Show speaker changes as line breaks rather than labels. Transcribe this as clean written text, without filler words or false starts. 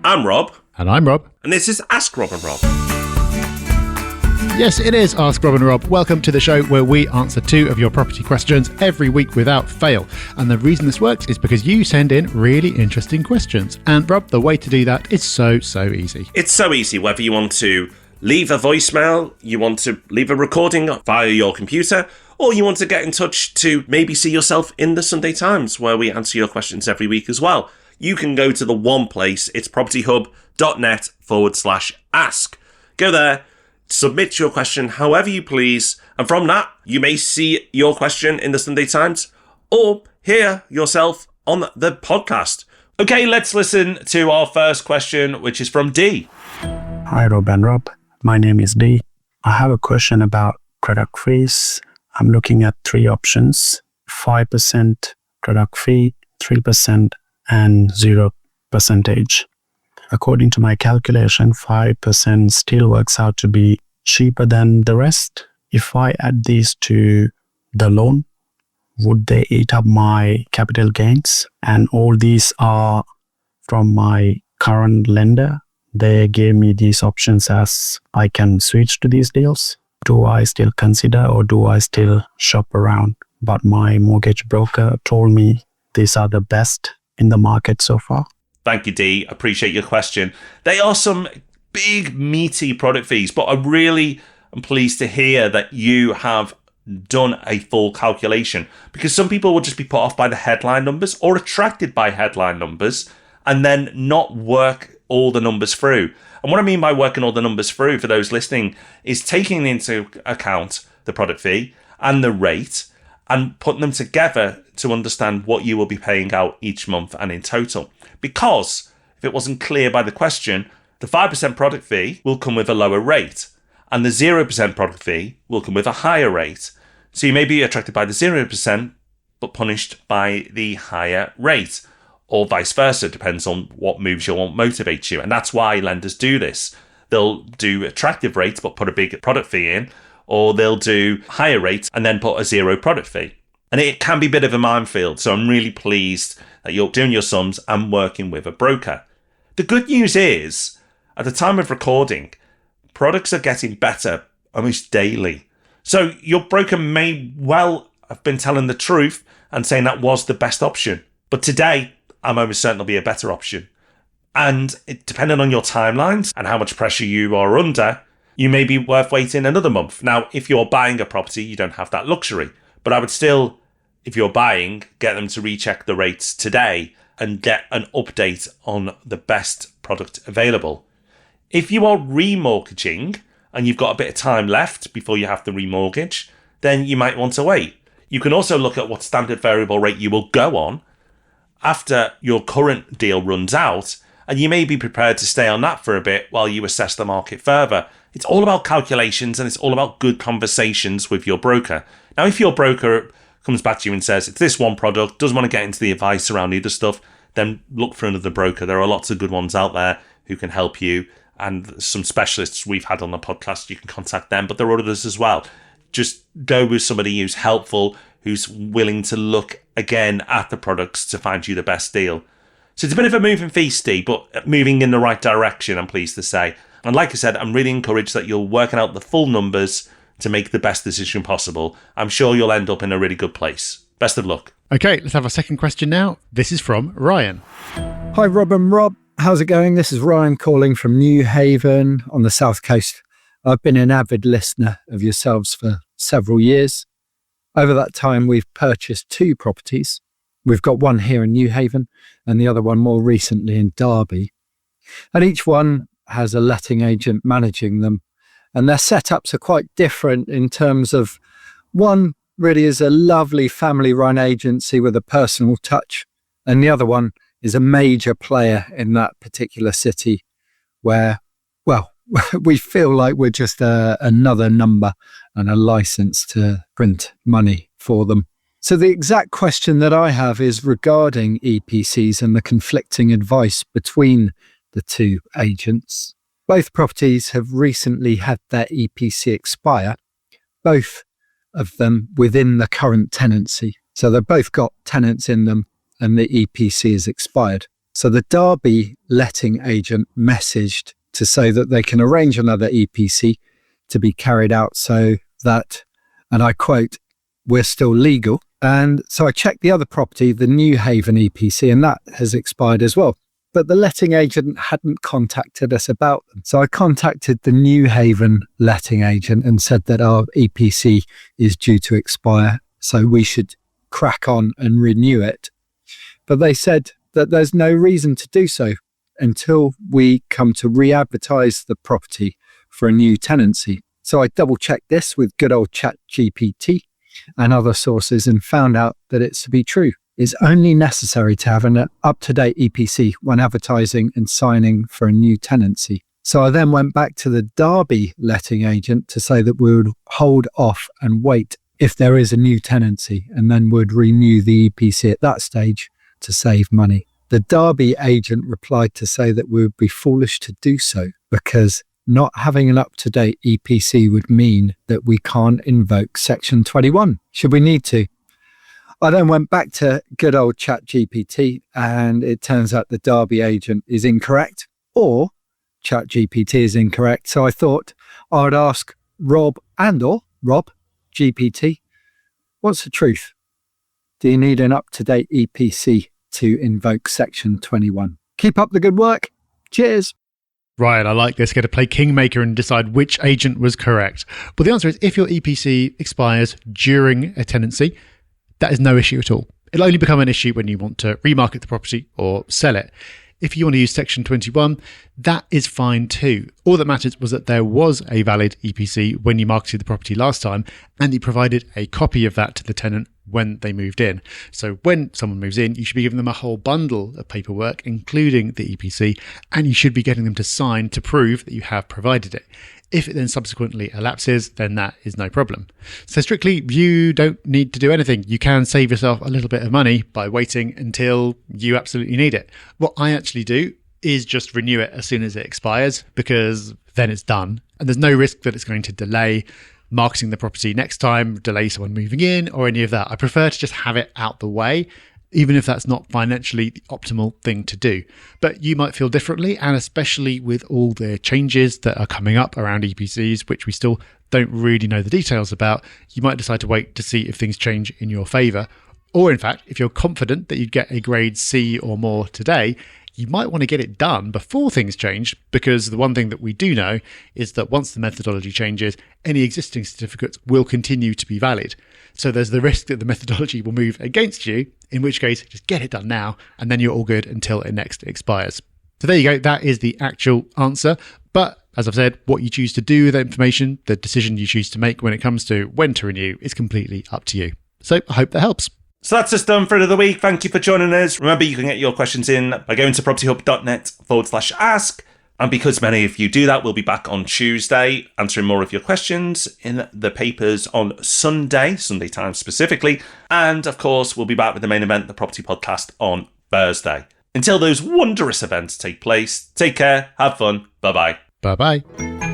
I'm Rob.
And I'm Rob.
And this is Ask Rob and Rob.
Yes, it is Ask Rob and Rob. Welcome to the show where we answer 2 of your property questions every week without fail. And the reason this works is because you send in really interesting questions. And Rob, the way to do that is so easy.
It's so easy, whether you want to leave a voicemail, you want to leave a recording via your computer, or you want to get in touch to maybe see yourself in the Sunday Times, where we answer your questions every week as well. You can go to the one place, it's propertyhub.net/ask. Go there, submit your question however you please, and from that, you may see your question in the Sunday Times or hear yourself on the podcast. Okay, let's listen to our first question, which is from D.
Hi, Rob and Rob. My name is D. I have a question about product fees. I'm looking at 3 options: 5% product fee, 3%, and 0%. According to my calculation, 5% still works out to be cheaper than the rest. If I add these to the loan, would they eat up my capital gains? And all these are from my current lender. They gave me these options as I can switch to these deals. Do I still consider, or do I still shop around? But my mortgage broker told me these are the best in the market so far.
Thank you, D. Appreciate your question. They are some big, meaty product fees, but I really am pleased to hear that you have done a full calculation, because some people will just be put off by the headline numbers or attracted by headline numbers and then not work all the numbers through. And what I mean by working all the numbers through, for those listening, is taking into account the product fee and the rate and putting them together to understand what you will be paying out each month and in total. Because if it wasn't clear by the question, the 5% product fee will come with a lower rate and the 0% product fee will come with a higher rate. So you may be attracted by the 0% but punished by the higher rate, or vice versa. Depends on what moves you want motivate you. And that's why lenders do this. They'll do attractive rates but put a big product fee in, or they'll do higher rates and then put a 0 product fee. And it can be a bit of a minefield. So I'm really pleased that you're doing your sums and working with a broker. The good news is, at the time of recording, products are getting better almost daily. So your broker may well have been telling the truth and saying that was the best option. But today, I'm almost certain it'll be a better option. And depending on your timelines and how much pressure you are under, you may be worth waiting another month. Now, if you're buying a property, you don't have that luxury. But I would still, if you're buying, get them to recheck the rates today and get an update on the best product available. If you are remortgaging and you've got a bit of time left before you have to remortgage, then you might want to wait. You can also look at what standard variable rate you will go on after your current deal runs out, and you may be prepared to stay on that for a bit while you assess the market further. It's all about calculations and it's all about good conversations with your broker. Now, if your broker comes back to you and says it's this one product, doesn't want to get into the advice around either stuff, then look for another broker. There are lots of good ones out there who can help you, and some specialists we've had on the podcast, you can contact them, but there are others as well. Just go with somebody who's helpful, who's willing to look again at the products to find you the best deal. So it's a bit of a moving feast, Steve, but moving in the right direction, I'm pleased to say. And like I said, I'm really encouraged that you're working out the full numbers to make the best decision possible. I'm sure you'll end up in a really good place. Best of luck.
Okay, let's have our second question now. This is from Ryan.
Hi, Rob and Rob. How's it going? This is Ryan calling from New Haven on the South Coast. I've been an avid listener of yourselves for several years. Over that time, we've purchased 2 properties. We've got one here in New Haven and the other one more recently in Derby. And each one has a letting agent managing them. And their setups are quite different in terms of, one really is a lovely family-run agency with a personal touch. And the other one is a major player in that particular city where, well, we feel like we're just another number and a license to print money for them. So the exact question that I have is regarding EPCs and the conflicting advice between the 2 agents. Both properties have recently had their EPC expire, both of them within the current tenancy. So they've both got tenants in them and the EPC is expired. So the Derby letting agent messaged to say that they can arrange another EPC to be carried out so that, and I quote, we're still legal. And so I checked the other property, the New Haven EPC, and that has expired as well. But the letting agent hadn't contacted us about them. So I contacted the New Haven letting agent and said that our EPC is due to expire, so we should crack on and renew it. But they said that there's no reason to do so until we come to re-advertise the property for a new tenancy. So I double-checked this with good old ChatGPT and other sources and found out that it's to be true. It's only necessary to have an up-to-date EPC when advertising and signing for a new tenancy. So I then went back to the Derby letting agent to say that we would hold off and wait if there is a new tenancy, and then would renew the EPC at that stage to save money. The Derby agent replied to say that we would be foolish to do so because not having an up-to-date EPC would mean that we can't invoke Section 21, should we need to. I then went back to good old ChatGPT, and it turns out the Derby agent is incorrect, or ChatGPT is incorrect. So I thought I would ask Rob GPT, what's the truth? Do you need an up-to-date EPC to invoke Section 21? Keep up the good work. Cheers.
Right, I like this. Get to play Kingmaker and decide which agent was correct. Well, the answer is if your EPC expires during a tenancy, that is no issue at all. It'll only become an issue when you want to remarket the property or sell it. If you want to use Section 21, that is fine too. All that matters was that there was a valid EPC when you marketed the property last time, and you provided a copy of that to the tenant when they moved in. So when someone moves in, you should be giving them a whole bundle of paperwork, including the EPC, and you should be getting them to sign to prove that you have provided it. If it then subsequently elapses, then that is no problem. So strictly, you don't need to do anything. You can save yourself a little bit of money by waiting until you absolutely need it. What I actually do is just renew it as soon as it expires, because then it's done. And there's no risk that it's going to delay marketing the property next time, delay someone moving in, or any of that. I prefer to just have it out the way, even if that's not financially the optimal thing to do. But you might feel differently, and especially with all the changes that are coming up around EPCs, which we still don't really know the details about, you might decide to wait to see if things change in your favour. Or in fact, if you're confident that you'd get a grade C or more today, you might want to get it done before things change, because the one thing that we do know is that once the methodology changes, any existing certificates will continue to be valid. So there's the risk that the methodology will move against you, in which case just get it done now, and then you're all good until it next expires. So there you go. That is the actual answer. But as I've said, what you choose to do with that information, the decision you choose to make when it comes to when to renew, is completely up to you. So I hope that helps.
So that's us done for another week. Thank you for joining us. Remember, you can get your questions in by going to propertyhub.net/ask. And because many of you do that, we'll be back on Tuesday answering more of your questions in the papers on Sunday time specifically. And of course, we'll be back with the main event, the Property Podcast, on Thursday. Until those wondrous events take place, take care, have fun, bye-bye.
Bye-bye.